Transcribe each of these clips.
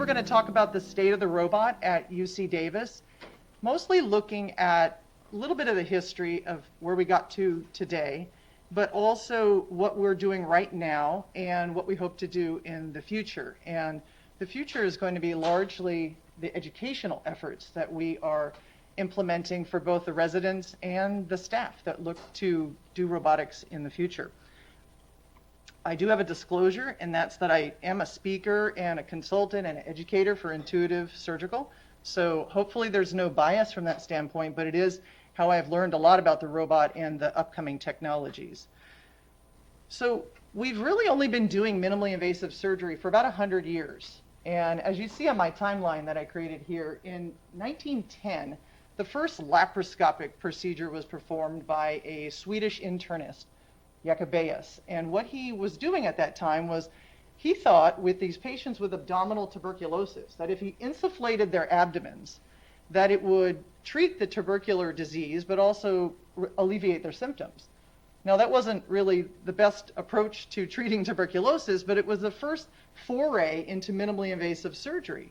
we're going to talk about the state of the robot at UC Davis, mostly looking at a little bit of the history of where we got to today, but also what we're doing right now and what we hope to do in the future. And the future is going to be largely the educational efforts that we are implementing for both the residents and the staff that look to do robotics in the future. I do have a disclosure, and that's that I am a speaker and a consultant and an educator for Intuitive Surgical. So hopefully there's no bias from that standpoint, but it is how I've learned a lot about the robot and the upcoming technologies. So we've really only been doing minimally invasive surgery for about 100 years. And as you see on my timeline that I created here, in 1910, the first laparoscopic procedure was performed by a Swedish internist, Jacobaeus. And what he was doing at that time was he thought with these patients with abdominal tuberculosis that if he insufflated their abdomens, that it would treat the tubercular disease but also alleviate their symptoms. Now that wasn't really the best approach to treating tuberculosis, but it was the first foray into minimally invasive surgery.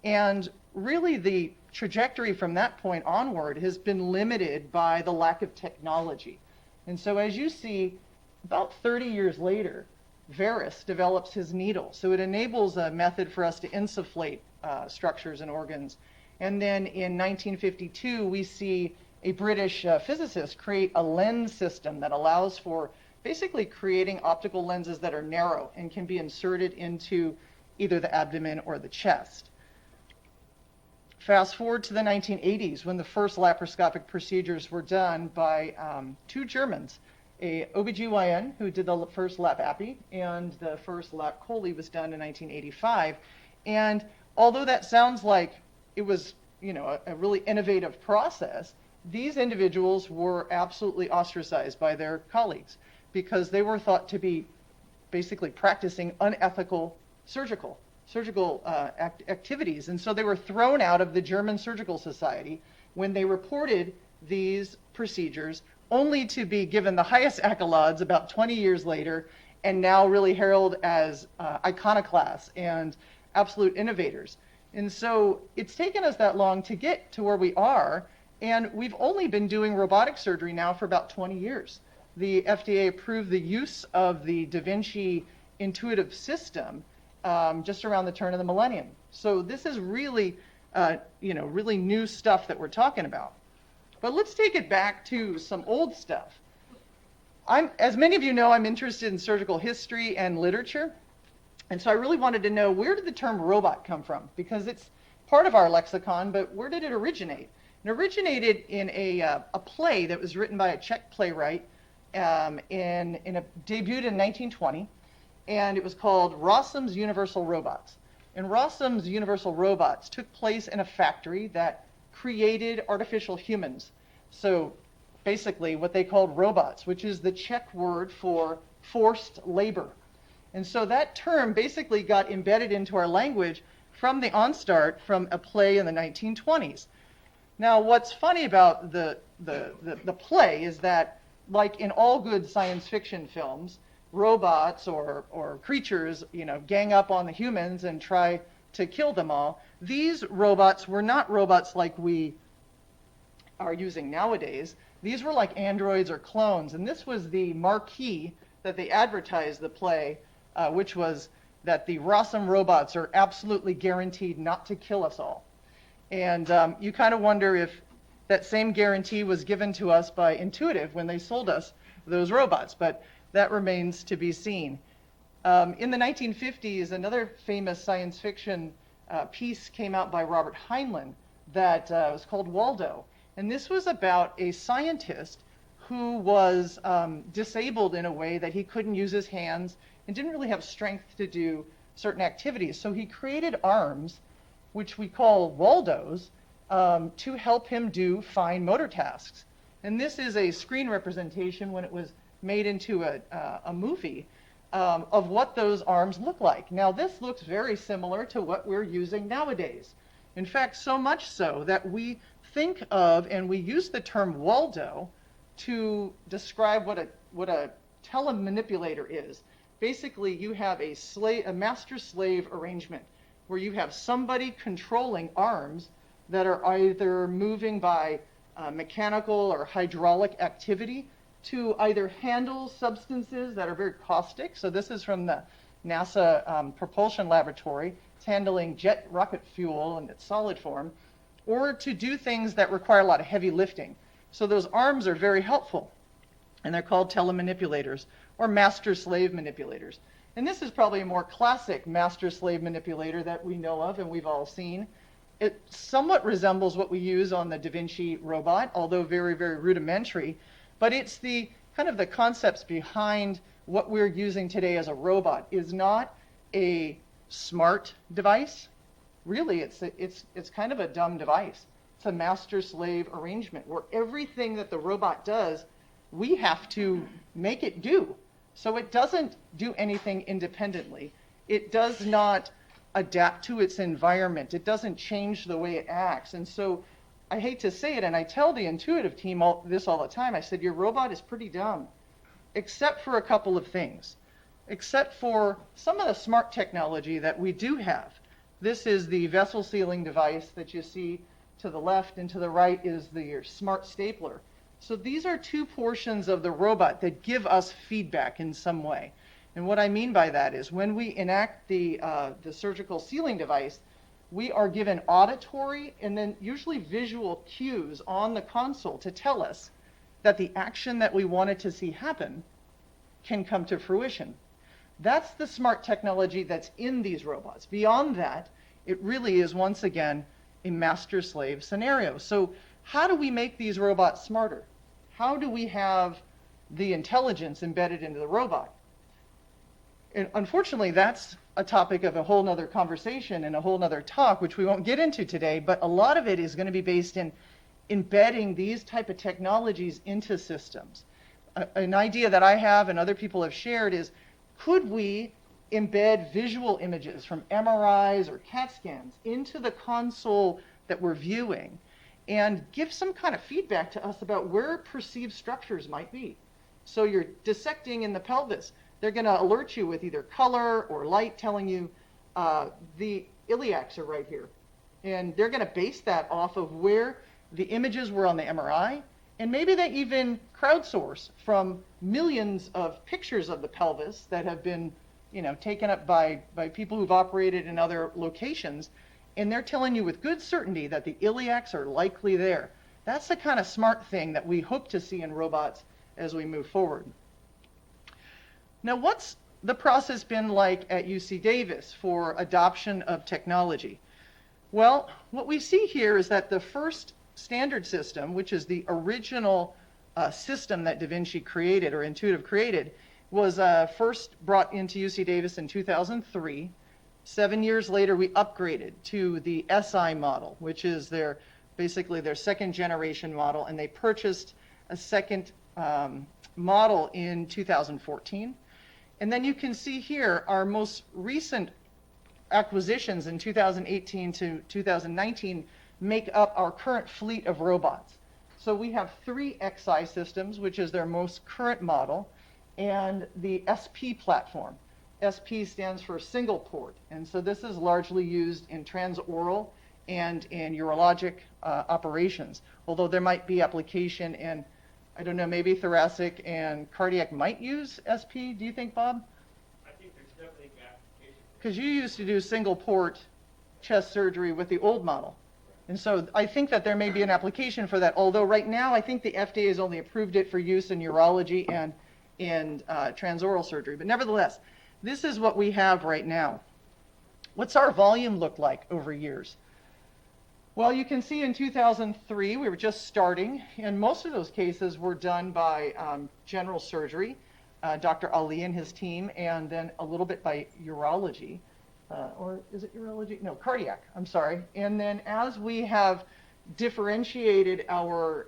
And really the trajectory from that point onward has been limited by the lack of technology. And so as you see, about 30 years later, Phares develops his needle. So it enables a method for us to insufflate structures and organs. And then in 1952, we see a British physicist create a lens system that allows for basically creating optical lenses that are narrow and can be inserted into either the abdomen or the chest. Fast forward to the 1980s when the first laparoscopic procedures were done by two Germans, a OBGYN who did the first lap appy, and the first lap chole was done in 1985. And although that sounds like it was, a really innovative process, these individuals were absolutely ostracized by their colleagues because they were thought to be basically practicing unethical surgical activities. And so they were thrown out of the German Surgical Society when they reported these procedures, only to be given the highest accolades about 20 years later, and now really heralded as iconoclasts and absolute innovators. And so it's taken us that long to get to where we are, and we've only been doing robotic surgery now for about 20 years. The FDA approved the use of the Da Vinci intuitive system just around the turn of the millennium. So this is really, really new stuff that we're talking about. But let's take it back to some old stuff. As many of you know, I'm interested in surgical history and literature. And so I really wanted to know, where did the term robot come from? Because it's part of our lexicon, but where did it originate? It originated in a play that was written by a Czech playwright debuted in 1920. And it was called Rossum's Universal Robots. And Rossum's Universal Robots took place in a factory that created artificial humans. So basically what they called robots, which is the Czech word for forced labor. And so that term basically got embedded into our language from the onstart from a play in the 1920s. Now what's funny about the play is that, like in all good science fiction films, robots or creatures, gang up on the humans and try to kill them all. These robots were not robots like we are using nowadays. These were like androids or clones, and this was the marquee that they advertised the play, which was that the Rossum robots are absolutely guaranteed not to kill us all. And you kind of wonder if that same guarantee was given to us by Intuitive when they sold us those robots, but that remains to be seen. In the 1950s, another famous science fiction piece came out by Robert Heinlein that was called Waldo. And this was about a scientist who was disabled in a way that he couldn't use his hands and didn't really have strength to do certain activities. So he created arms, which we call Waldos, to help him do fine motor tasks. And this is a screen representation when it was made into a movie of what those arms look like. Now this looks very similar to what we're using nowadays. In fact, so much so that we think of and we use the term Waldo to describe what a telemanipulator is. Basically, you have a master-slave arrangement where you have somebody controlling arms that are either moving by mechanical or hydraulic activity to either handle substances that are very caustic. So this is from the NASA propulsion laboratory. It's handling jet rocket fuel in its solid form, or to do things that require a lot of heavy lifting. So those arms are very helpful, and they're called telemanipulators or master-slave manipulators. And this is probably a more classic master-slave manipulator that we know of and we've all seen. It somewhat resembles what we use on the Da Vinci robot, although very, very rudimentary. But it's the kind of the concepts behind what we're using today as a robot is not a smart device. Really, it's kind of a dumb device. It's a master-slave arrangement where everything that the robot does, we have to make it do. So it doesn't do anything independently. It does not adapt to its environment. It doesn't change the way it acts. And so I hate to say it, and I tell the intuitive team this all the time. I said, your robot is pretty dumb, except for a couple of things, except for some of the smart technology that we do have. This is the vessel sealing device that you see to the left, and to the right is your smart stapler. So these are two portions of the robot that give us feedback in some way. And what I mean by that is when we enact the surgical sealing device, we are given auditory and then usually visual cues on the console to tell us that the action that we wanted to see happen can come to fruition. That's the smart technology that's in these robots. Beyond that, it really is, once again, a master-slave scenario. So how do we make these robots smarter? How do we have the intelligence embedded into the robot? And unfortunately, that's a topic of a whole nother conversation and a whole nother talk, which we won't get into today, but a lot of it is going to be based in embedding these type of technologies into systems. An idea that I have and other people have shared is, could we embed visual images from MRIs or CAT scans into the console that we're viewing and give some kind of feedback to us about where perceived structures might be? So you're dissecting in the pelvis. They're going to alert you with either color or light telling you the iliacs are right here. And they're going to base that off of where the images were on the MRI. And maybe they even crowdsource from millions of pictures of the pelvis that have been, taken up by people who've operated in other locations. And they're telling you with good certainty that the iliacs are likely there. That's the kind of smart thing that we hope to see in robots as we move forward. Now, what's the process been like at UC Davis for adoption of technology? Well, what we see here is that the first standard system, which is the original system that Da Vinci created or Intuitive created, was first brought into UC Davis in 2003. 7 years later, we upgraded to the SI model, which is basically their second generation model, and they purchased a second model in 2014. And then you can see here our most recent acquisitions in 2018 to 2019 make up our current fleet of robots. So we have 3 XI systems, which is their most current model, and the SP platform. SP stands for single port, and so this is largely used in transoral and in urologic operations, although there might be application in, I don't know, maybe thoracic and cardiac might use SP. Do you think, Bob? I think there's definitely an application. Because you used to do single port chest surgery with the old model. And so I think that there may be an application for that, although right now I think the FDA has only approved it for use in urology and in transoral surgery. But nevertheless, this is what we have right now. What's our volume look like over years? Well, you can see in 2003, we were just starting, and most of those cases were done by general surgery, Dr. Ali and his team, and then a little bit by urology. Or is it urology? No, cardiac, I'm sorry. And then as we have differentiated our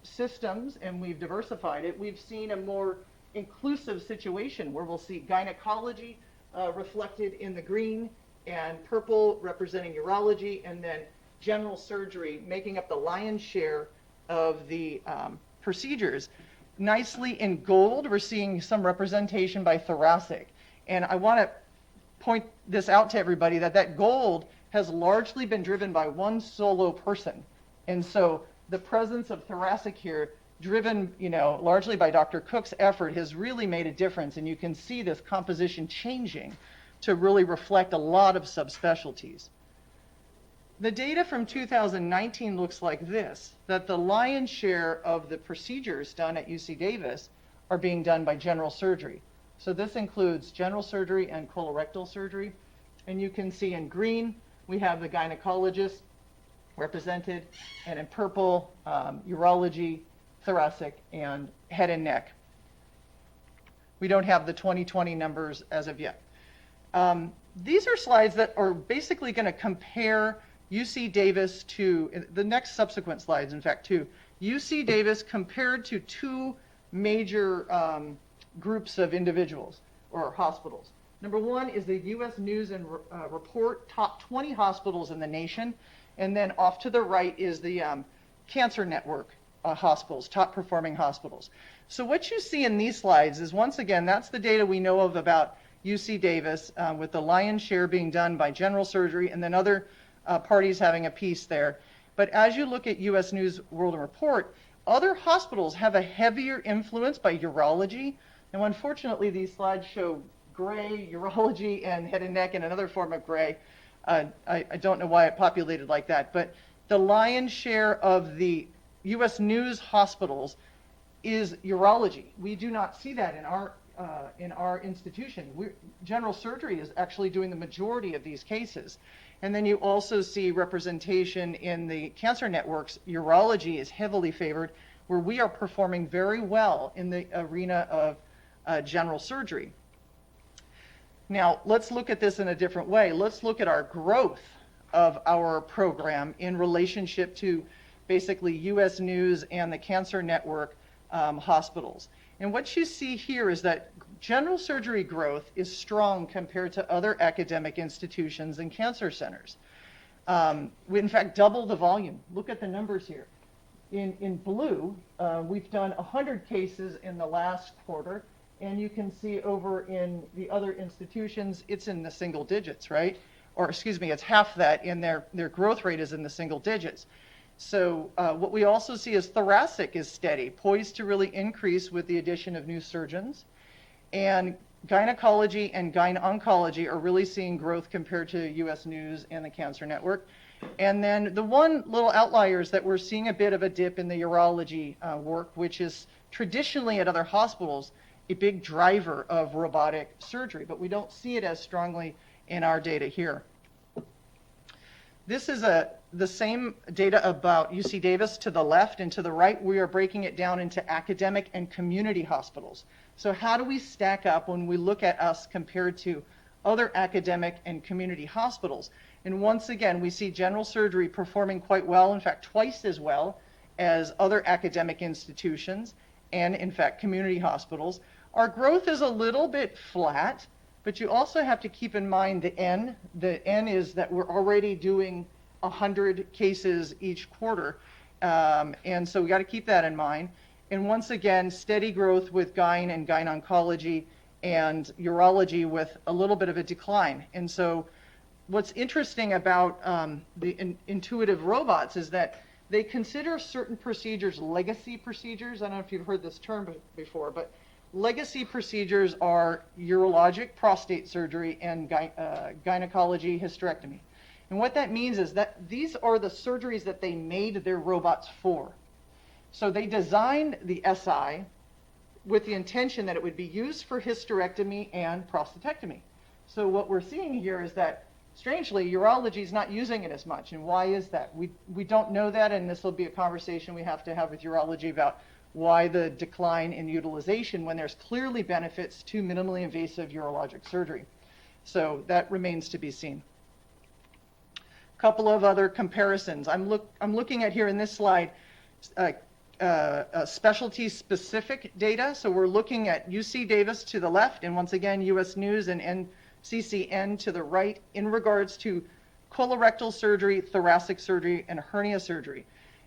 systems and we've diversified it, we've seen a more inclusive situation where we'll see gynecology reflected in the green and purple representing urology, and then general surgery making up the lion's share of the procedures. Nicely in gold, we're seeing some representation by thoracic. And I want to point this out to everybody that gold has largely been driven by one solo person. And so the presence of thoracic here, driven, largely by Dr. Cook's effort, has really made a difference. And you can see this composition changing to really reflect a lot of subspecialties. The data from 2019 looks like this, that the lion's share of the procedures done at UC Davis are being done by general surgery. So this includes general surgery and colorectal surgery. And you can see in green, we have the gynecologist represented, and in purple, urology, thoracic, and head and neck. We don't have the 2020 numbers as of yet. These are slides that are basically going to compare UC Davis to, the next subsequent slides, in fact, to UC Davis compared to two major groups of individuals or hospitals. Number one is the U.S. News and Report top 20 hospitals in the nation, and then off to the right is the Cancer Network hospitals, top performing hospitals. So what you see in these slides is, once again, that's the data we know of about UC Davis, with the lion's share being done by general surgery and then other parties having a piece there. But as you look at U.S. News, World and Report, other hospitals have a heavier influence by urology. Now, unfortunately, these slides show gray urology and head and neck and another form of gray. I don't know why it populated like that, but the lion's share of the U.S. News hospitals is urology. We do not see that in our institution. General surgery is actually doing the majority of these cases. And then you also see representation in the Cancer Networks. Urology is heavily favored, where we are performing very well in the arena of general surgery. Now, let's look at this in a different way. Let's look at our growth of our program in relationship to basically U.S. News and the Cancer Network hospitals. And what you see here is that general surgery growth is strong compared to other academic institutions and cancer centers. We, in fact, double the volume. Look at the numbers here. In blue, we've done 100 cases in the last quarter, and you can see over in the other institutions, it's in the single digits, right? Or excuse me, it's half that, and their growth rate is in the single digits. So what we also see is thoracic is steady, poised to really increase with the addition of new surgeons. And gynecology and gyn-oncology are really seeing growth compared to U.S. News and the Cancer Network. And then the one little outlier is that we're seeing a bit of a dip in the urology work, which is traditionally at other hospitals a big driver of robotic surgery, but we don't see it as strongly in our data here. This is the same data about UC Davis to the left, and to the right we are breaking it down into academic and community hospitals. So how do we stack up when we look at us compared to other academic and community hospitals? And once again, we see general surgery performing quite well, in fact twice as well as other academic institutions and in fact community hospitals. Our growth is a little bit flat, but you also have to keep in mind the N. The N is that we're already doing 100 cases each quarter, and so we got to keep that in mind. And once again, steady growth with gyn and gyn-oncology and urology with a little bit of a decline. And so what's interesting about the intuitive robots is that they consider certain procedures legacy procedures. I don't know if you've heard this term before, but legacy procedures are urologic prostate surgery and gynecology hysterectomy. And what that means is that these are the surgeries that they made their robots for. So they designed the SI with the intention that it would be used for hysterectomy and prostatectomy. So what we're seeing here is that, strangely, urology is not using it as much. And why is that? We don't know that, and this will be a conversation we have to have with urology about why the decline in utilization when there's clearly benefits to minimally invasive urologic surgery. So that remains to be seen. A couple of other comparisons. I'm looking at here in this slide specialty-specific data. So we're looking at UC Davis to the left, and once again, U.S. News and NCCN to the right in regards to colorectal surgery, thoracic surgery, and hernia surgery.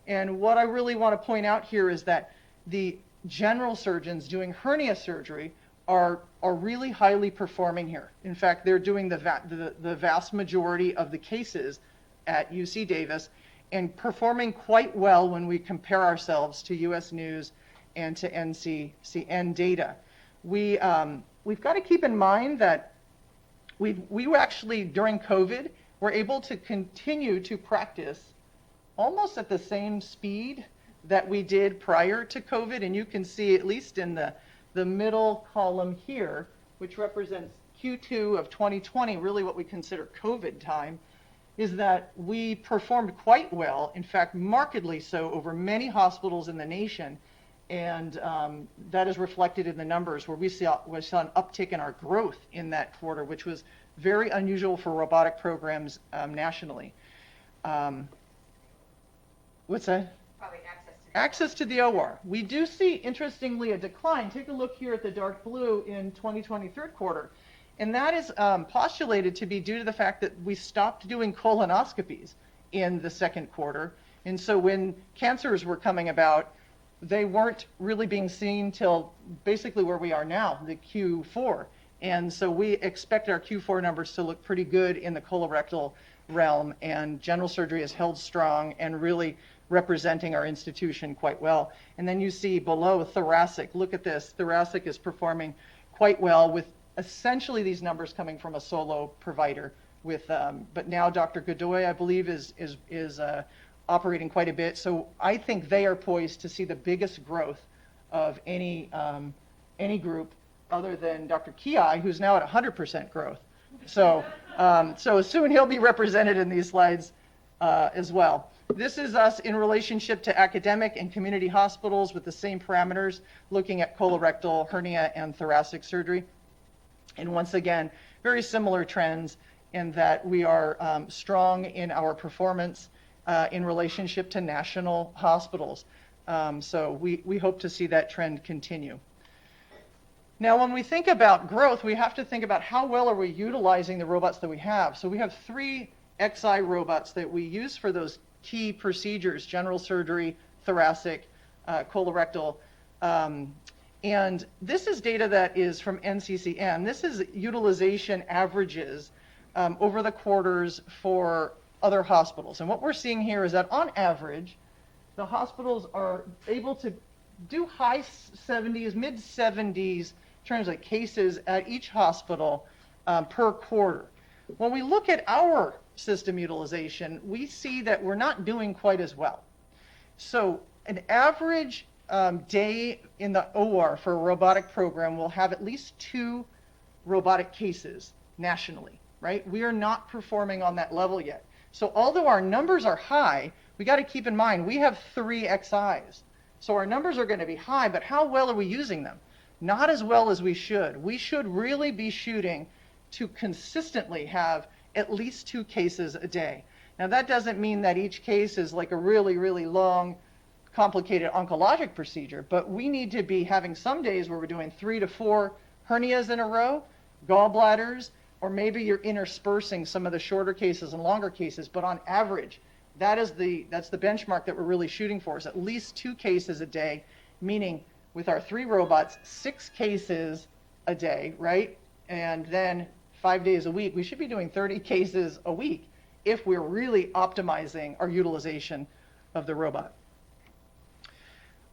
And what I really want to point out here is that the general surgeons doing hernia surgery are really highly performing here. In fact, they're doing the vast majority of the cases at UC Davis and performing quite well when we compare ourselves to US News and to NCCN data. We've got to keep in mind that we actually, during COVID, were able to continue to practice almost at the same speed that we did prior to COVID. And you can see, at least in the middle column here, which represents Q2 of 2020, really what we consider COVID time, is that we performed quite well, in fact, markedly so over many hospitals in the nation. And that is reflected in the numbers where we saw an uptick in our growth in that quarter, which was very unusual for robotic programs nationally. What's that? Probably Access to the OR. We do see, interestingly, a decline. Take a look here at the dark blue in 2020 third quarter. And that is postulated to be due to the fact that we stopped doing colonoscopies in the second quarter. And so when cancers were coming about, they weren't really being seen till basically where we are now, the Q4. And so we expect our Q4 numbers to look pretty good in the colorectal realm, and general surgery has held strong and really representing our institution quite well. And then you see below thoracic, look at this, thoracic is performing quite well with essentially these numbers coming from a solo provider with, but now Dr. Godoy, I believe, is operating quite a bit. So I think they are poised to see the biggest growth of any group other than Dr. Kiai, who's now at 100% growth. So soon he'll be represented in these slides as well. This is us in relationship to academic and community hospitals with the same parameters, looking at colorectal, hernia, and thoracic surgery. And once again, very similar trends in that we are strong in our performance in relationship to national hospitals. So we hope to see that trend continue. Now, when we think about growth, we have to think about how well are we utilizing the robots that we have. So we have 3 XI robots that we use for those key procedures: general surgery, thoracic, colorectal. And this is data that is from NCCN. This is utilization averages over the quarters for other hospitals. And what we're seeing here is that on average, the hospitals are able to do high 70s, mid 70s in terms of cases at each hospital per quarter. When we look at our system utilization, we see that we're not doing quite as well. So an average day in the OR for a robotic program will have at least 2 robotic cases nationally, right? We are not performing on that level yet. So although our numbers are high, we got to keep in mind we have 3 XIs. So our numbers are going to be high, but how well are we using them? Not as well as we should. We should really be shooting to consistently have at least 2 cases a day. Now that doesn't mean that each case is like a really, really long, complicated oncologic procedure, but we need to be having some days where we're doing 3 to 4 hernias in a row, gallbladders, or maybe you're interspersing some of the shorter cases and longer cases, but on average, that's the benchmark that we're really shooting for, is at least 2 cases a day, meaning with our 3 robots, 6 cases a day, right? And then 5 days a week, we should be doing 30 cases a week if we're really optimizing our utilization of the robot.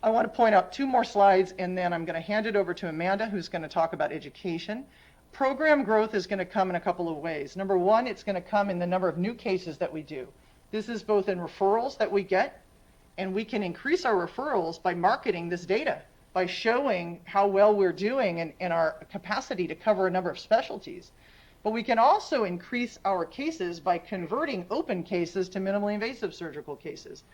I want to point out 2 more slides, and then I'm going to hand it over to Amanda, who's going to talk about education. Program growth is going to come in a couple of ways. Number 1, it's going to come in the number of new cases that we do. This is both in referrals that we get, and we can increase our referrals by marketing this data, by showing how well we're doing and our capacity to cover a number of specialties. But we can also increase our cases by converting open cases to minimally invasive surgical cases.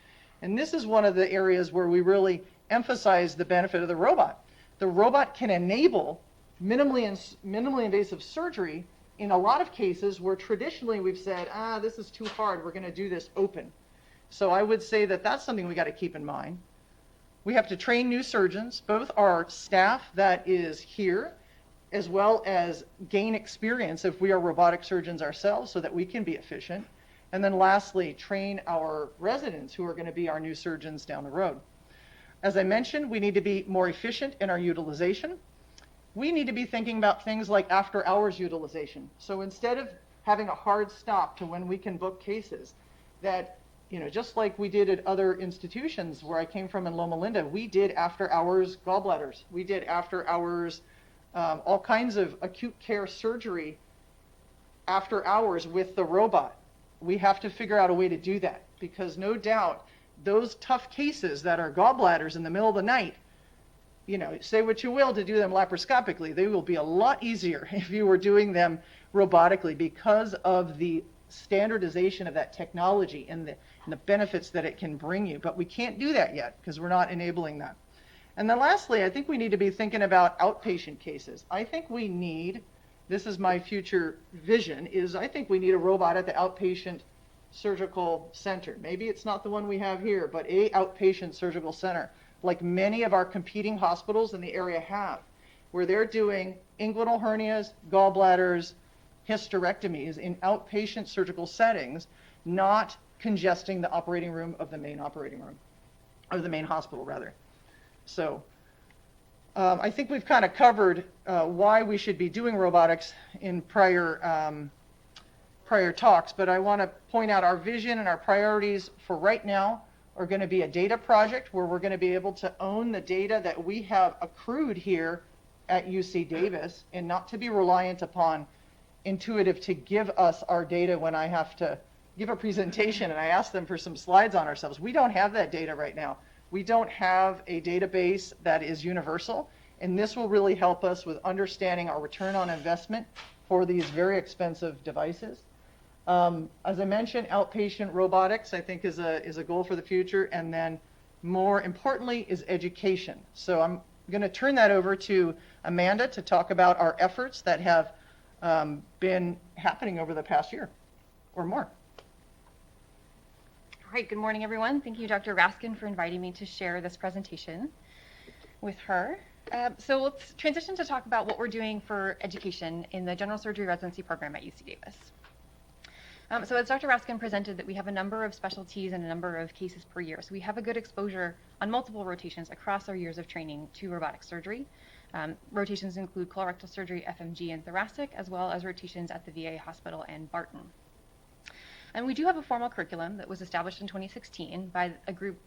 And this is one of the areas where we really emphasize the benefit of the robot. The robot can enable minimally invasive surgery in a lot of cases where traditionally we've said, this is too hard, we're going to do this open. So I would say that that's something we got to keep in mind. We have to train new surgeons, both our staff that is here, as well as gain experience if we are robotic surgeons ourselves so that we can be efficient. And then lastly, train our residents who are going to be our new surgeons down the road. As I mentioned, we need to be more efficient in our utilization. we need to be thinking about things like after hours utilization. So instead of having a hard stop to when we can book cases, that, just like we did at other institutions where I came from in Loma Linda, we did after hours gallbladders. We did after hours all kinds of acute care surgery after hours with the robot. We have to figure out a way to do that, because no doubt those tough cases that are gallbladders in the middle of the night, say what you will to do them laparoscopically, they will be a lot easier if you were doing them robotically, because of the standardization of that technology and the benefits that it can bring you. But we can't do that yet because we're not enabling that. And then lastly, I think we need to be thinking about outpatient cases. I think we need, this is my future vision, is I think we need a robot at the outpatient surgical center. Maybe it's not the one we have here, but a outpatient surgical center, like many of our competing hospitals in the area have, where they're doing inguinal hernias, gallbladders, hysterectomies in outpatient surgical settings, not congesting the operating room of the main operating room, or the main hospital rather. So I think we've kind of covered why we should be doing robotics in prior talks, but I want to point out our vision and our priorities for right now are going to be a data project where we're going to be able to own the data that we have accrued here at UC Davis, and not to be reliant upon Intuitive to give us our data when I have to give a presentation and I ask them for some slides on ourselves. We don't have that data right now. We don't have a database that is universal, and this will really help us with understanding our return on investment for these very expensive devices. As I mentioned, outpatient robotics, I think, is a goal for the future, and then more importantly is education. So I'm going to turn that over to Amanda to talk about our efforts that have been happening over the past year or more. All right, good morning, everyone. Thank you, Dr. Raskin, for inviting me to share this presentation with her. So let's transition to talk about what we're doing for education in the general surgery residency program at UC Davis. So as Dr. Raskin presented, that we have a number of specialties and a number of cases per year. So we have a good exposure on multiple rotations across our years of training to robotic surgery. Rotations include colorectal surgery, FMG, and thoracic, as well as rotations at the VA hospital and Barton. And we do have a formal curriculum that was established in 2016 by a group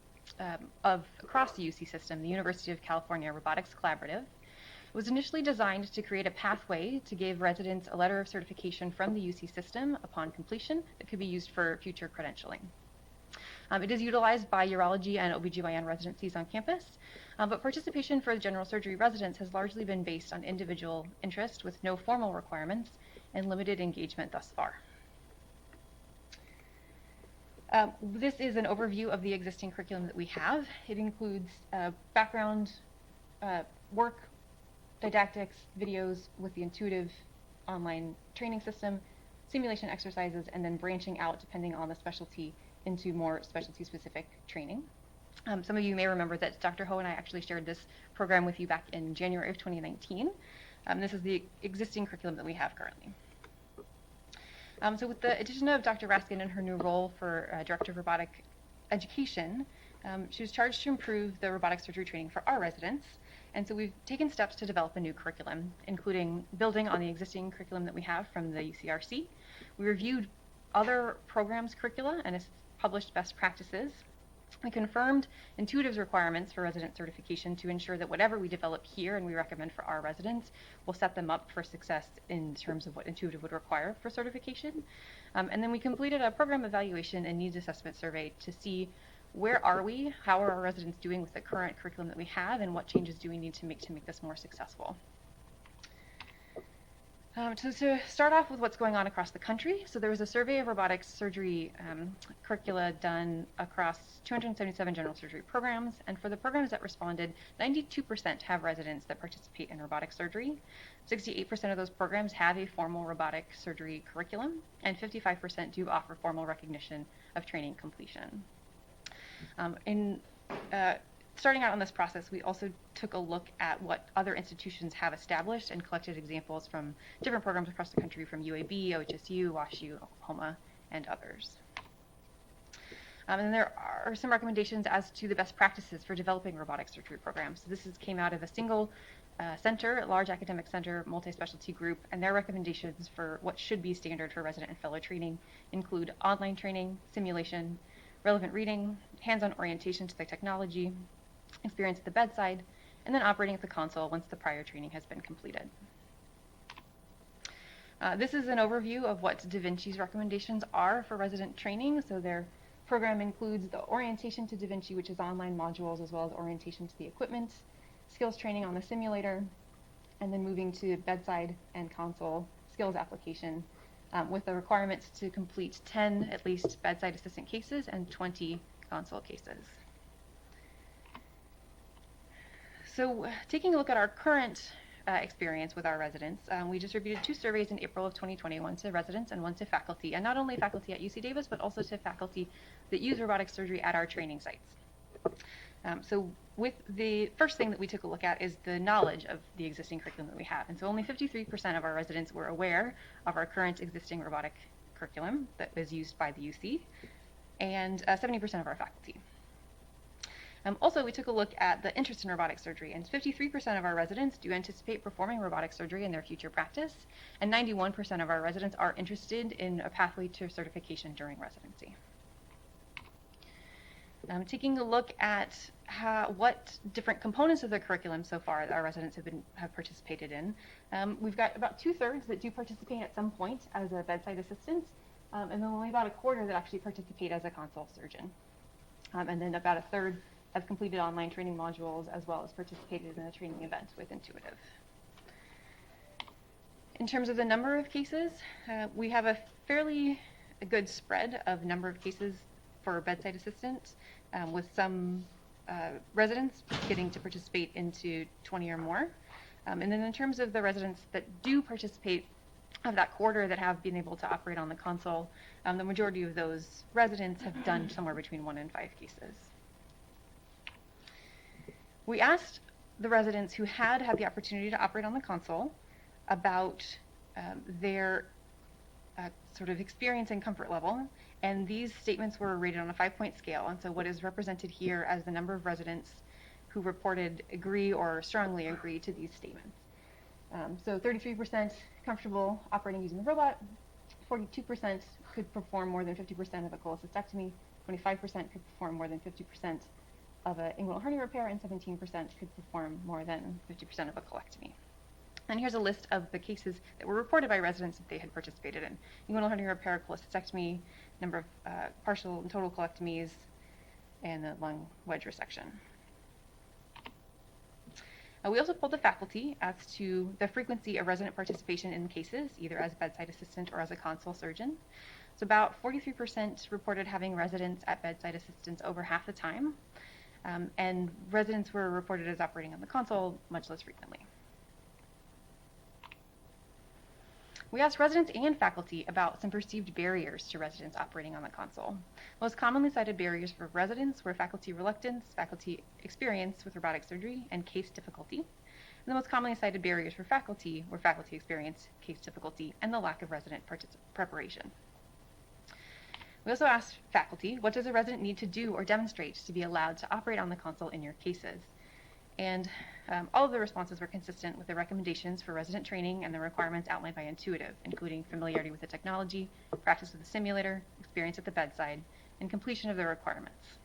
of across the UC system, the University of California Robotics Collaborative. It was initially designed to create a pathway to give residents a letter of certification from the UC system upon completion that could be used for future credentialing. It is utilized by urology and OBGYN residencies on campus, but participation for the general surgery residents has largely been based on individual interest with no formal requirements and limited engagement thus far. This is an overview of the existing curriculum that we have. It includes background work, didactics, videos with the Intuitive online training system, simulation exercises, and then branching out, depending on the specialty, into more specialty-specific training. Some of you may remember that Dr. Ho and I actually shared this program with you back in January of 2019. This is the existing curriculum that we have currently. So with the addition of Dr. Raskin in her new role for Director of Robotic Education, she was charged to improve the robotic surgery training for our residents. And so we've taken steps to develop a new curriculum, including building on the existing curriculum that we have from the UCRC. We reviewed other programs' curricula and published best practices. We confirmed Intuitive's requirements for resident certification to ensure that whatever we develop here and we recommend for our residents will set them up for success in terms of what Intuitive would require for certification. And then we completed a program evaluation and needs assessment survey to see where are we, how are our residents doing with the current curriculum that we have, and what changes do we need to make this more successful. So to start off with what's going on across the country, so there was a survey of robotics surgery curricula done across 277 general surgery programs, and for the programs that responded, 92% have residents that participate in robotic surgery. 68% of those programs have a formal robotic surgery curriculum, and 55% do offer formal recognition of training completion. Starting out on this process, we also took a look at what other institutions have established and collected examples from different programs across the country from UAB, OHSU, WashU, Oklahoma, and others. And there are some recommendations as to the best practices for developing robotic surgery programs. So this came out of a single center, large academic center, multi-specialty group, and their recommendations for what should be standard for resident and fellow training include online training, simulation, relevant reading, hands-on orientation to the technology, experience at the bedside, and then operating at the console once the prior training has been completed. This is an overview of what DaVinci's recommendations are for resident training. So their program includes the orientation to DaVinci, which is online modules, as well as orientation to the equipment, skills training on the simulator, and then moving to bedside and console skills application with the requirements to complete 10 at least bedside assistant cases and 20 console cases. So taking a look at our current experience with our residents, we distributed 2 surveys in April of 2020, one to residents and one to faculty, and not only faculty at UC Davis, but also to faculty that use robotic surgery at our training sites. So with the first thing that we took a look at is the knowledge of the existing curriculum that we have. And so only 53% of our residents were aware of our current existing robotic curriculum that is used by the UC, and 70% of our faculty. Also, we took a look at the interest in robotic surgery, and 53% of our residents do anticipate performing robotic surgery in their future practice, and 91% of our residents are interested in a pathway to certification during residency. Taking a look at what different components of the curriculum so far that our residents have participated in, we've got about 2/3 that do participate at some point as a bedside assistant, and then only about 1/4 that actually participate as a console surgeon. And then about 1/3 have completed online training modules as well as participated in a training event with Intuitive. In terms of the number of cases, we have a fairly good spread of number of cases for bedside assistants, with some residents getting to participate into 20 or more. And then in terms of the residents that do participate, of that 1/4 that have been able to operate on the console, the majority of those residents have done somewhere between 1 and 5 cases. We asked the residents who had the opportunity to operate on the console about their sort of experience and comfort level, and these statements were rated on a 5-point scale. And so what is represented here as the number of residents who reported agree or strongly agree to these statements. So 33% comfortable operating using the robot, 42% could perform more than 50% of a cholecystectomy, 25% could perform more than 50% of an inguinal hernia repair, and 17% could perform more than 50% of a colectomy. And here's a list of the cases that were reported by residents that they had participated in: inguinal hernia repair, cholecystectomy, number of partial and total colectomies, and the lung wedge resection. We also polled the faculty as to the frequency of resident participation in cases, either as bedside assistant or as a console surgeon. So about 43% reported having residents at bedside assistants over half the time, and residents were reported as operating on the console much less frequently. We asked residents and faculty about some perceived barriers to residents operating on the console. Most commonly cited barriers for residents were faculty reluctance, faculty experience with robotic surgery, and case difficulty. And the most commonly cited barriers for faculty were faculty experience, case difficulty, and the lack of resident preparation. We also asked faculty, what does a resident need to do or demonstrate to be allowed to operate on the console in your cases? And all of the responses were consistent with the recommendations for resident training and the requirements outlined by Intuitive, including familiarity with the technology, practice with the simulator, experience at the bedside, and completion of the requirements.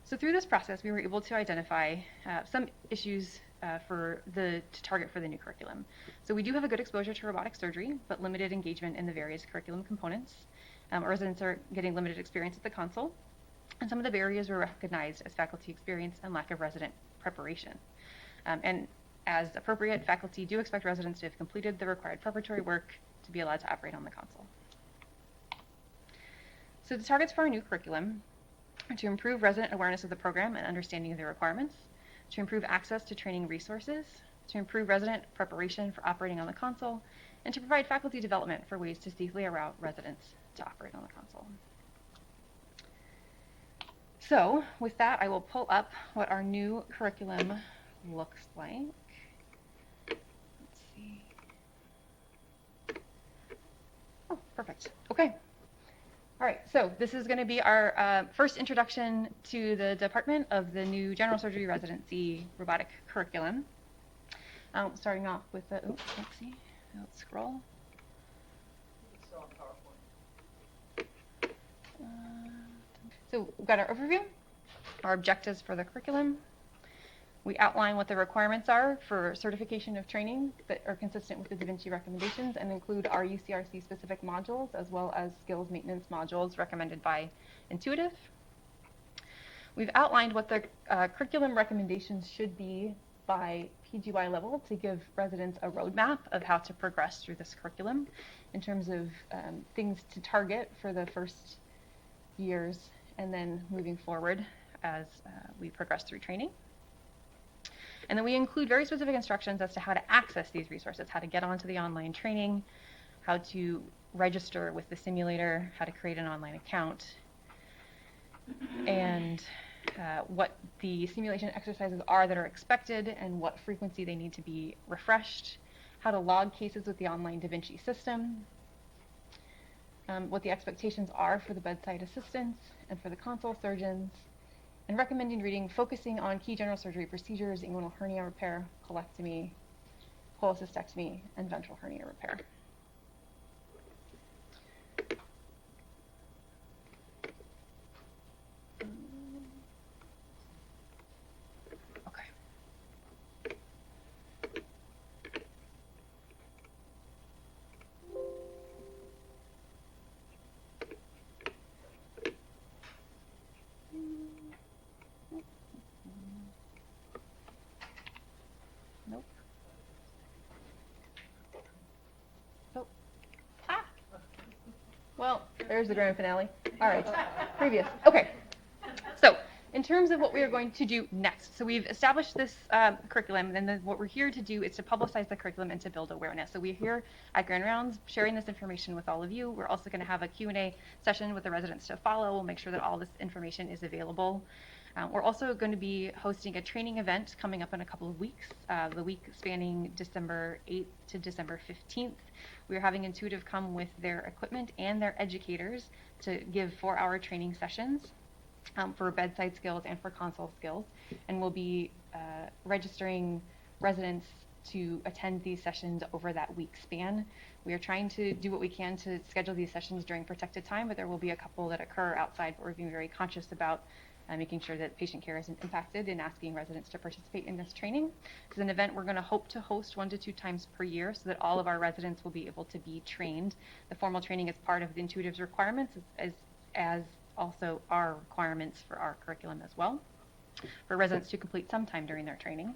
So through this process, we were able to identify some issues to target for the new curriculum. So we do have a good exposure to robotic surgery, but limited engagement in the various curriculum components. Our residents are getting limited experience at the console, and some of the barriers were recognized as faculty experience and lack of resident preparation. And as appropriate, faculty do expect residents to have completed the required preparatory work to be allowed to operate on the console. So the targets for our new curriculum are to improve resident awareness of the program and understanding of the requirements, to improve access to training resources, to improve resident preparation for operating on the console, and to provide faculty development for ways to safely route residents to operate on the console. So with that, I will pull up what our new curriculum looks like. Let's see. Oh, perfect. Okay. All right, so this is going to be our first introduction to the department of the new general surgery residency robotic curriculum. Starting off with the, oops, let's see, let's scroll. So we've got our overview, our objectives for the curriculum. We outline what the requirements are for certification of training that are consistent with the Da Vinci recommendations and include our UCRC specific modules as well as skills maintenance modules recommended by Intuitive. We've outlined what the curriculum recommendations should be by PGY level to give residents a roadmap of how to progress through this curriculum in terms of things to target for the first years and then moving forward as we progress through training. And then we include very specific instructions as to how to access these resources, how to get onto the online training, how to register with the simulator, how to create an online account, and what the simulation exercises are that are expected and what frequency they need to be refreshed, how to log cases with the online Da Vinci system, what the expectations are for the bedside assistants and for the console surgeons, and recommending reading focusing on key general surgery procedures, inguinal hernia repair, colectomy, cholecystectomy, and ventral hernia repair. Okay. Nope. Oh. Ah. Well, there's the grand finale. All right. Previous. Okay. So, in terms of what we are going to do next, so we've established this curriculum, and then what we're here to do is to publicize the curriculum and to build awareness. So we're here at Grand Rounds sharing this information with all of you. We're also going to have a Q&A session with the residents to follow. We'll make sure that all this information is available. We're also going to be hosting a training event coming up in a couple of weeks, the week spanning December 8th to December 15th. We're having Intuitive come with their equipment and their educators to give 4-hour training sessions for bedside skills and for console skills. And we'll be registering residents to attend these sessions over that week span. We are trying to do what we can to schedule these sessions during protected time, but there will be a couple that occur outside, but we're being very conscious about making sure that patient care isn't impacted in asking residents to participate in this training. It's an event we're going to hope to host 1 to 2 times per year so that all of our residents will be able to be trained. The formal training is part of the Intuitive's requirements as also our requirements for our curriculum as well, for residents to complete sometime during their training.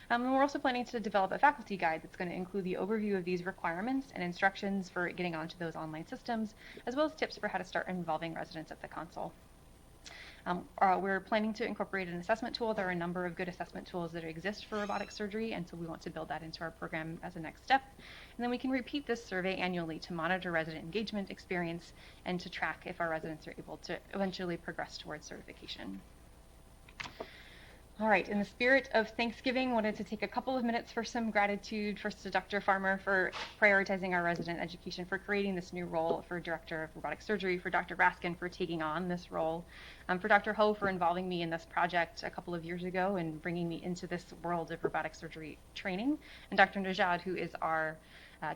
And we're also planning to develop a faculty guide that's going to include the overview of these requirements and instructions for getting onto those online systems, as well as tips for how to start involving residents at the console. We're planning to incorporate an assessment tool. There are a number of good assessment tools that exist for robotic surgery, and so we want to build that into our program as a next step. And then we can repeat this survey annually to monitor resident engagement experience and to track if our residents are able to eventually progress towards certification. All right, in the spirit of Thanksgiving, wanted to take a couple of minutes for some gratitude, first to Dr. Farmer for prioritizing our resident education, for creating this new role for Director of Robotic Surgery, for Dr. Raskin for taking on this role, for Dr. Ho for involving me in this project a couple of years ago and bringing me into this world of robotic surgery training, and Dr. Najad, who is our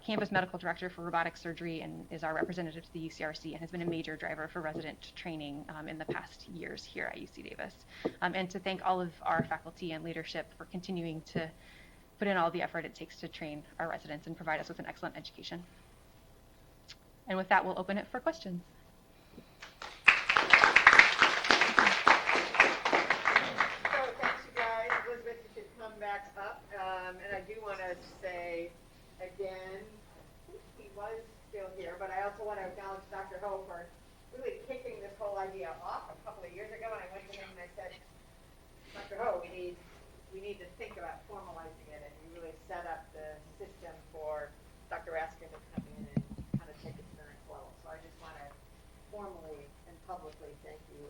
campus medical director for robotic surgery and is our representative to the UCRC and has been a major driver for resident training in the past years here at UC Davis. And to thank all of our faculty and leadership for continuing to put in all the effort it takes to train our residents and provide us with an excellent education. And with that, we'll open it for questions. So thanks, you guys. Elizabeth, you should come back up. And I do want to say again, he was still here, but I also want to acknowledge Dr. Ho for really kicking this whole idea off a couple of years ago. And I went to him and I said, Dr. Ho, we need to think about formalizing it, and we really set up the system for Dr. Raskin to come in and kind of take it to the next level. So I just want to formally and publicly thank you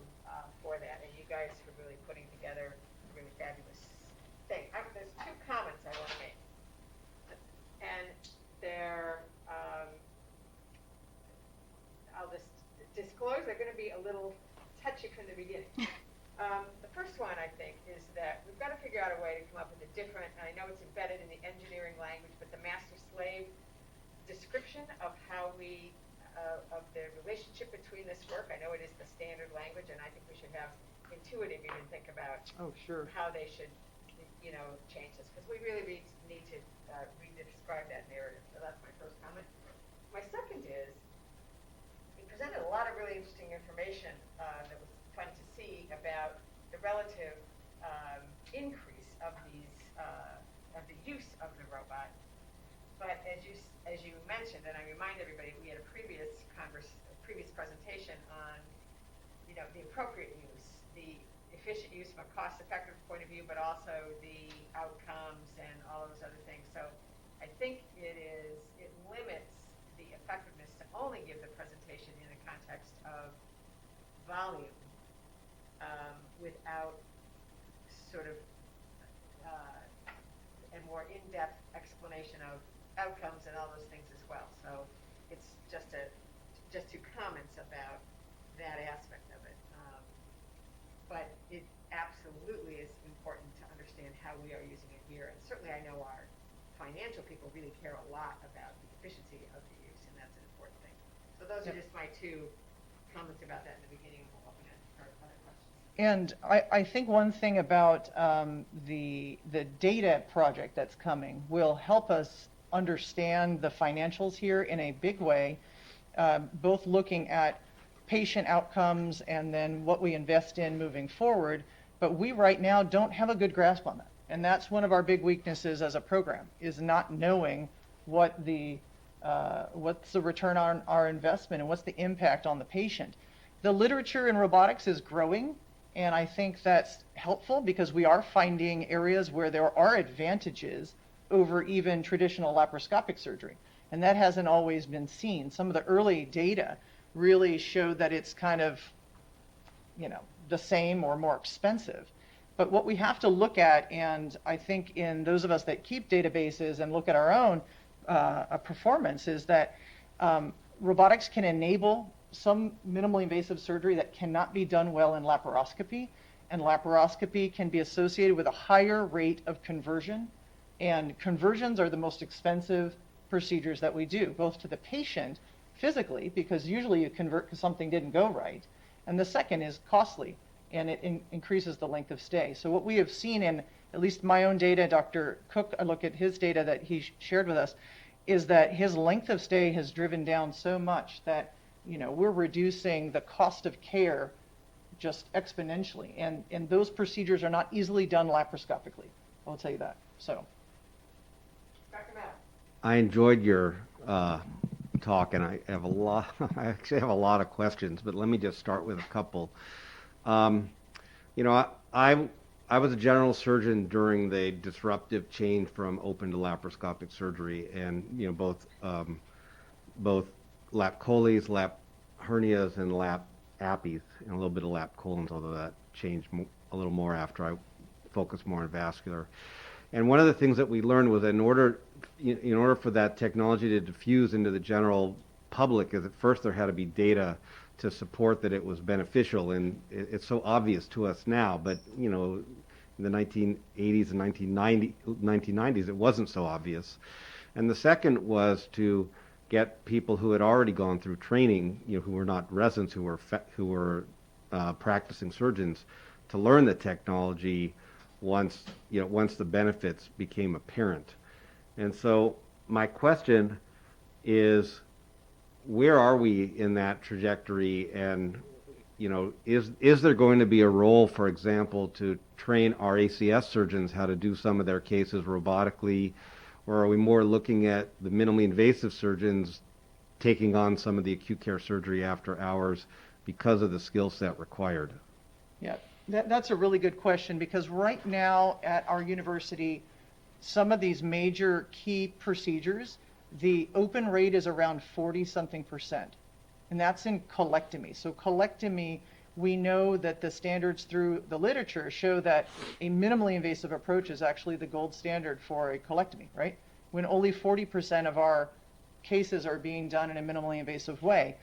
for that, and you guys for really putting together a really fabulous thing. There's 2 comments I want to make, and they're I'll just disclose catch you from the beginning. The first one, I think, is that we've got to figure out a way to come up with a different, and I know it's embedded in the engineering language, but the master-slave description of how we, of the relationship between this work. I know it is the standard language, and I think we should have intuitive even think about Oh, sure. how they should, change this, because we really need to describe that narrative. So that's my first comment. My second is, he presented a lot of really interesting information that was fun to see about the relative increase of the use of the robot. But as you mentioned, and I remind everybody, we had a previous presentation on, the appropriate use, the efficient use from a cost-effective point of view, but also the outcomes and all those other things. So I think it limits the effectiveness to only give the presentation in the context of volume without sort of a more in-depth explanation of outcomes and all those things as well. So it's just two comments about that aspect of it. But it absolutely is important to understand how we are using it here. And certainly I know our financial people really care a lot about the efficiency of the use, and that's an important thing. So those are just my two comments about that in the beginning, and we'll open it for other questions. And I think one thing about the data project that's coming will help us understand the financials here in a big way, both looking at patient outcomes and then what we invest in moving forward. But we right now don't have a good grasp on that. And that's one of our big weaknesses as a program, is not knowing what's the return on our investment and what's the impact on the patient. The literature in robotics is growing, and I think that's helpful because we are finding areas where there are advantages over even traditional laparoscopic surgery. And that hasn't always been seen. Some of the early data really showed that it's kind of, the same or more expensive. But what we have to look at, and I think in those of us that keep databases and look at our own performance, is that robotics can enable some minimally invasive surgery that cannot be done well in laparoscopy, and laparoscopy can be associated with a higher rate of conversion, and conversions are the most expensive procedures that we do, both to the patient physically, because usually you convert because something didn't go right, and the second is costly, and it increases the length of stay. So what we have seen in at least my own data, Dr. Cook, I look at his data that he shared with us, is that his length of stay has driven down so much that we're reducing the cost of care just exponentially, and those procedures are not easily done laparoscopically. I'll tell you that. So, Dr. Matt. I enjoyed your talk, and I actually have a lot of questions, but let me just start with a couple. I was a general surgeon during the disruptive change from open to laparoscopic surgery, and both lap choles, lap hernias, and lap appies, and a little bit of lap colons, although that changed a little more after I focused more on vascular. And one of the things that we learned was that in order for that technology to diffuse into the general public, is at first there had to be data to support that it was beneficial, and it's so obvious to us now, but in the 1980s and 1990s it wasn't so obvious. And the second was to get people who had already gone through training, who were not residents, who were practicing surgeons, to learn the technology once the benefits became apparent. And so my question is, where are we in that trajectory? And is there going to be a role, for example, to train our ACS surgeons how to do some of their cases robotically, or are we more looking at the minimally invasive surgeons taking on some of the acute care surgery after hours because of the skill set required? Yeah, that's a really good question, because right now at our university, some of these major key procedures, the open rate is around 40-something%, and that's in colectomy. So colectomy, we know that the standards through the literature show that a minimally invasive approach is actually the gold standard for a colectomy, right? When only 40% of our cases are being done in a minimally invasive way,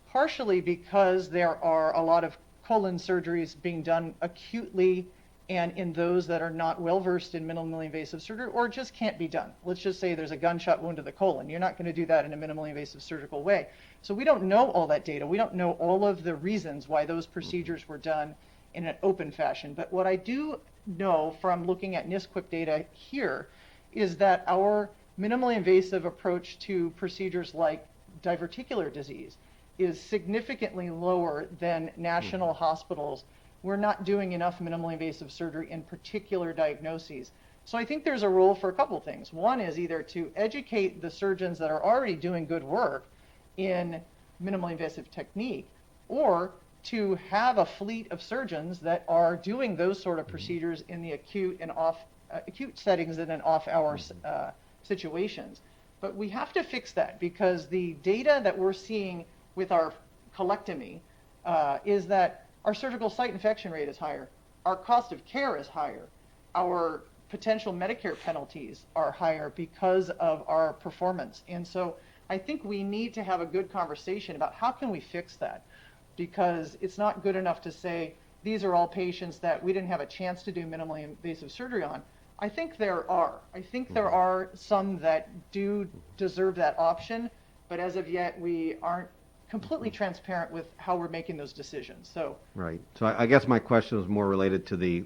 partially because there are a lot of colon surgeries being done acutely and in those that are not well versed in minimally invasive surgery or just can't be done. Let's just say there's a gunshot wound to the colon. You're not going to do that in a minimally invasive surgical way. So we don't know all that data. We don't know all of the reasons why those procedures were done in an open fashion. But what I do know from looking at NISQIP data here is that our minimally invasive approach to procedures like diverticular disease is significantly lower than national hospitals. We're not doing enough minimally invasive surgery in particular diagnoses. So I think there's a role for a couple things. One is either to educate the surgeons that are already doing good work in minimally invasive technique, or to have a fleet of surgeons that are doing those sort of procedures in the acute and acute settings and in off-hour situations. But we have to fix that because the data that we're seeing with our colectomy is that our surgical site infection rate is higher, our cost of care is higher, our potential Medicare penalties are higher because of our performance. And so I think we need to have a good conversation about how can we fix that, because it's not good enough to say these are all patients that we didn't have a chance to do minimally invasive surgery on. I think there are some that do deserve that option, but as of yet we aren't completely transparent with how we're making those decisions. So Right. So I guess my question is more related to the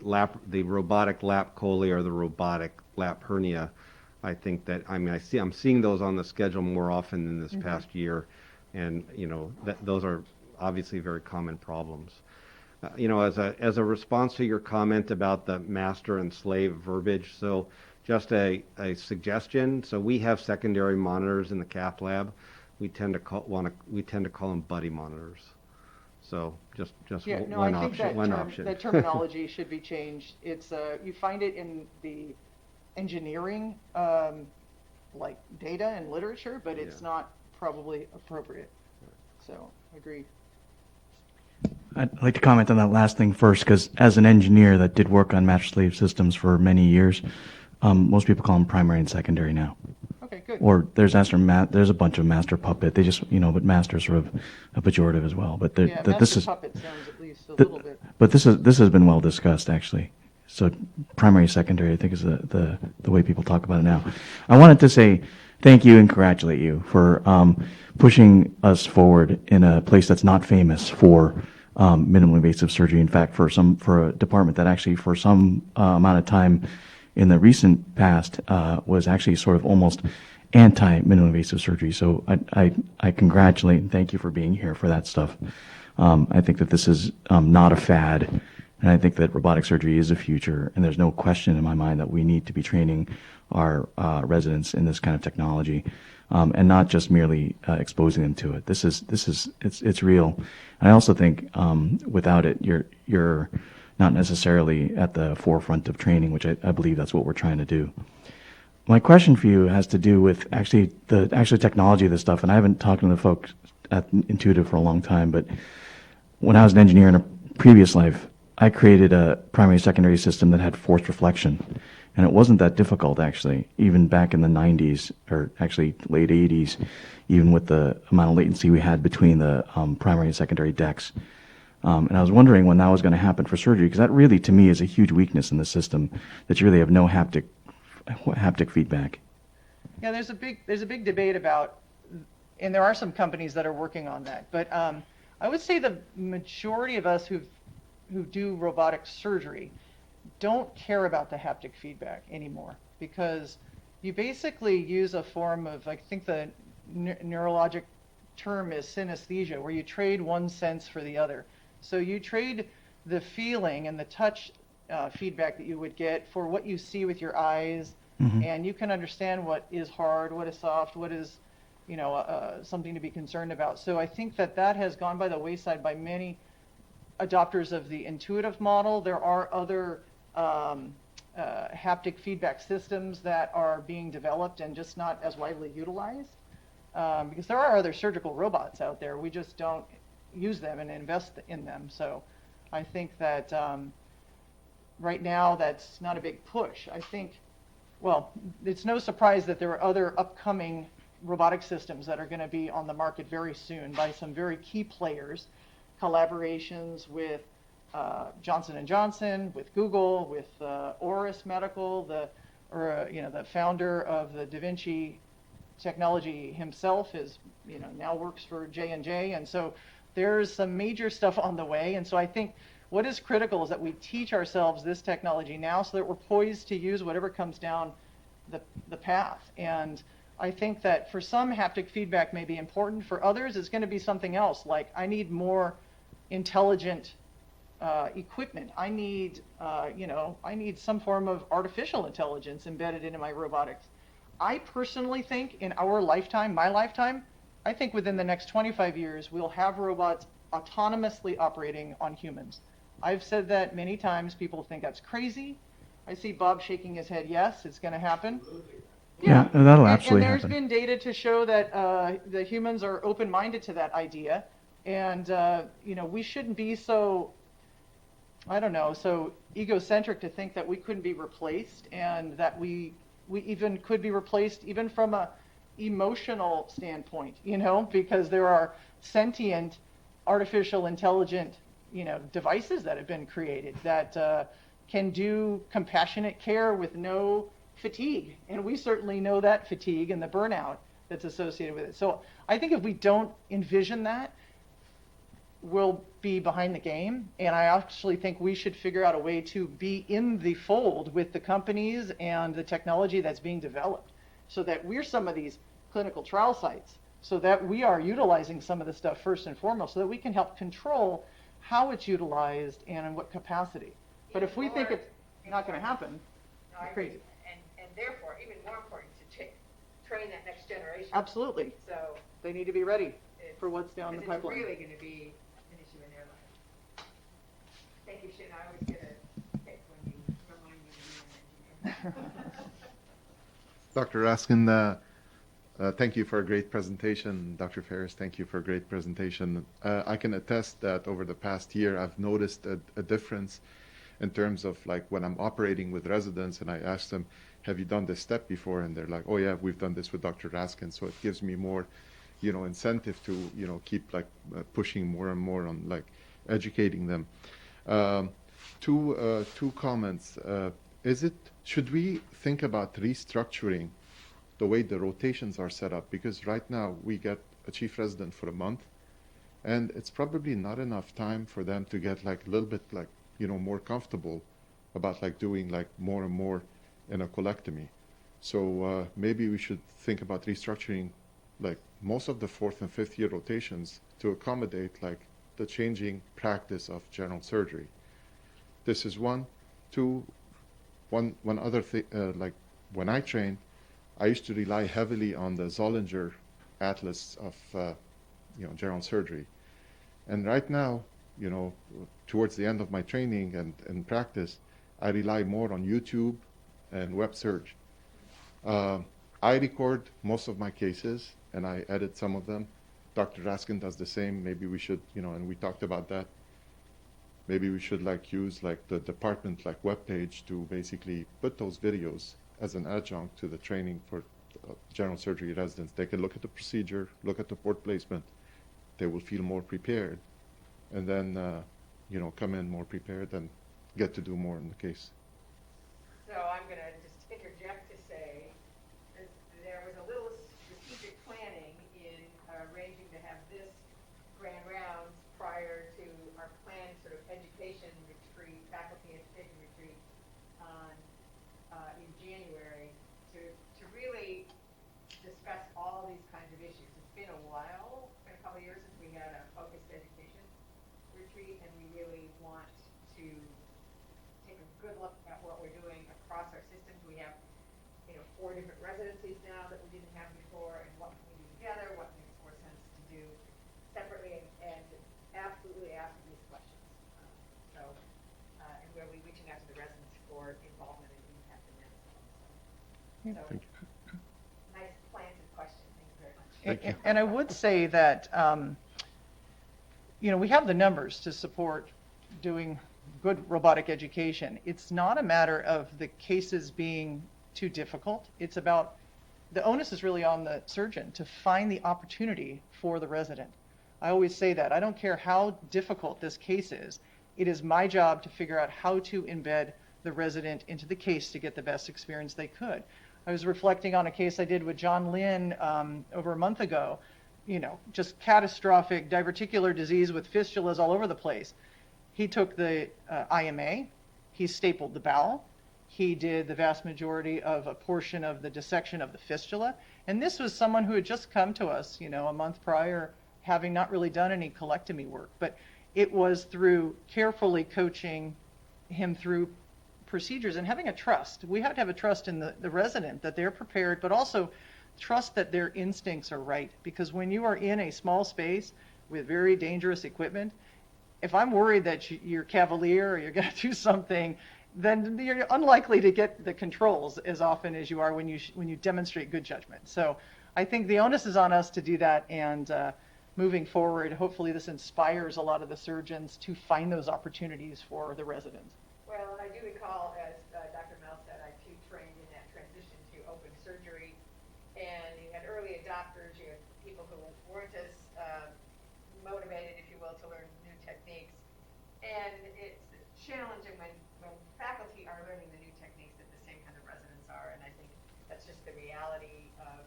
robotic lap chole or the robotic lap hernia. I think that, I'm seeing those on the schedule more often in this past year, and those are obviously very common problems. As a response to your comment about the master and slave verbiage, so just a suggestion. So we have secondary monitors in the cath lab. We tend to call them buddy monitors. So just yeah, no, one I think option. One option. that terminology should be changed. It's you find it in the engineering like data and literature, but it's not probably appropriate. So agree. I'd like to comment on that last thing first, because as an engineer that did work on master slave systems for many years, most people call them primary and secondary now. Okay, good. Or there's there's a bunch of master puppet. They just, but master is sort of a pejorative as well. But this is puppet sounds at least a little bit. But this has been well discussed actually. So primary, secondary, I think is the way people talk about it now. I wanted to say thank you and congratulate you for pushing us forward in a place that's not famous for minimally invasive surgery. In fact, for a department that actually for some amount of time in the recent past was actually sort of almost anti-minimally invasive surgery. So I congratulate and thank you for being here for that stuff. I think that this is not a fad, and I think that robotic surgery is the future, and there's no question in my mind that we need to be training our residents in this kind of technology, and not just merely exposing them to it. It's real. And I also think without it, you're not necessarily at the forefront of training, which I believe that's what we're trying to do. My question for you has to do with actually the technology of this stuff, and I haven't talked to the folks at Intuitive for a long time, but when I was an engineer in a previous life, I created a primary secondary system that had forced reflection, and it wasn't that difficult actually, even back in the 90s, or actually late 80s, even with the amount of latency we had between the primary and secondary decks. And I was wondering when that was going to happen for surgery, because that really, to me, is a huge weakness in the system, that you really have no haptic feedback. Yeah, there's a big debate about, and there are some companies that are working on that. But I would say the majority of us who do robotic surgery don't care about the haptic feedback anymore, because you basically use a form of, I think the neurologic term is synesthesia, where you trade one sense for the other. So you trade the feeling and the touch feedback that you would get for what you see with your eyes, and you can understand what is hard, what is soft, what is something to be concerned about. So I think that has gone by the wayside by many adopters of the intuitive model. There are other haptic feedback systems that are being developed and just not as widely utilized, because there are other surgical robots out there. We just don't use them and invest in them. So I think that right now that's not a big push. I think, well, it's no surprise that there are other upcoming robotic systems that are going to be on the market very soon by some very key players, collaborations with Johnson & Johnson, with Google, with Auris Medical, the founder of the Da Vinci technology himself is, now works for J&J. And so there's some major stuff on the way. And so I think what is critical is that we teach ourselves this technology now so that we're poised to use whatever comes down the path. And I think that for some, haptic feedback may be important. For others, it's going to be something else. Like, I need more intelligent equipment. I need some form of artificial intelligence embedded into my robotics. I personally think in our lifetime, my lifetime, I think within the next 25 years, we'll have robots autonomously operating on humans. I've said that many times. People think that's crazy. I see Bob shaking his head. Yes, it's going to happen. Yeah, that'll absolutely and there's happen. been data to show that the humans are open-minded to that idea. And, we shouldn't be so egocentric to think that we couldn't be replaced, and that we even could be replaced even from a emotional standpoint, because there are sentient, artificial, intelligent, devices that have been created that can do compassionate care with no fatigue. And we certainly know that fatigue and the burnout that's associated with it. So I think if we don't envision that, we'll be behind the game. And I actually think we should figure out a way to be in the fold with the companies and the technology that's being developed, so that we're some of these clinical trial sites, so that we are utilizing some of the stuff first and foremost, so that we can help control how it's utilized and in what capacity. But if we think it's not going to happen, No, I it's crazy. agree. And therefore, even more important to train that next generation. Absolutely. So They need to be ready for what's down the it's pipeline. really going to be an issue in their life. Thank you, Shin. I always get a kick when you remind me to be an engineer. Dr. Raskin, thank you for a great presentation. Dr. Phares, thank you for a great presentation. I can attest that over the past year, I've noticed a difference in terms of, like, when I'm operating with residents and I ask them, have you done this step before? And they're like, oh yeah, we've done this with Dr. Raskin. So it gives me more, incentive to, keep pushing more and more on educating them. Two comments. Should we think about restructuring the way the rotations are set up? Because right now we get a chief resident for a month, and it's probably not enough time for them to get a little bit more comfortable about doing more and more in a colectomy. So maybe we should think about restructuring most of the 4th and 5th year rotations to accommodate the changing practice of general surgery. This is one. Two, one other thing, when I trained, I used to rely heavily on the Zollinger Atlas of general surgery. And right now, towards the end of my training and practice, I rely more on YouTube and web search. I record most of my cases and I edit some of them. Dr. Raskin does the same. Maybe we should, and we talked about that. Maybe we should use the department webpage to basically put those videos as an adjunct to the training for general surgery residents. They can look at the procedure, look at the port placement. They will feel more prepared, and then come in more prepared and get to do more in the case. So I'm going to just interject to say that there was a little strategic planning in arranging to have this grand rounds prior to our planned sort of education retreat, faculty education retreat in January to really discuss all these kinds of issues. It's been a while, it's been a couple of years since we had a focused education retreat, and we really want to take a good look at what we're doing across our systems. We have 4 different residencies now that we didn't have before, and what can we do together, what makes more sense to do separately, and absolutely ask these questions. And we'll be reaching out to the residents for involvement and impact in that. So Thank you. nice planted question. Thank you very much. Thank you. And I would say that, we have the numbers to support doing good robotic education. It's not a matter of the cases being too difficult. It's about, the onus is really on the surgeon to find the opportunity for the resident. I always say that. I don't care how difficult this case is. It is my job to figure out how to embed the resident into the case to get the best experience they could. I was reflecting on a case I did with John Lynn over a month ago, just catastrophic diverticular disease with fistulas all over the place. He took the IMA, he stapled the bowel, he did the vast majority of a portion of the dissection of the fistula, and this was someone who had just come to us, a month prior, having not really done any colectomy work. But it was through carefully coaching him through procedures and having a trust. We have to have a trust in the resident that they're prepared, but also trust that their instincts are right. Because when you are in a small space with very dangerous equipment, if I'm worried that you're cavalier or you're going to do something, then you're unlikely to get the controls as often as you are when you demonstrate good judgment. So I think the onus is on us to do that, and moving forward, hopefully this inspires a lot of the surgeons to find those opportunities for the residents. Well, and I do recall, as Dr. Mel said, I too trained in that transition to open surgery, and you had early adopters, you had people who weren't as motivated, if you will, to learn new techniques. And it's challenging when faculty are learning the new techniques that the same kind of residents are, and I think that's just the reality of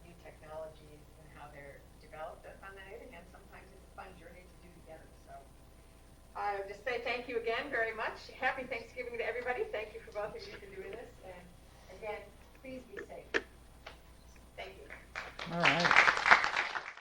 new technologies and how they're developed. On the other hand, sometimes it's a fun journey to do together. So I would just say thank you again very much. Happy Thanksgiving to everybody. Thank you for both of you for doing this. And again, please be safe. Thank you. All right.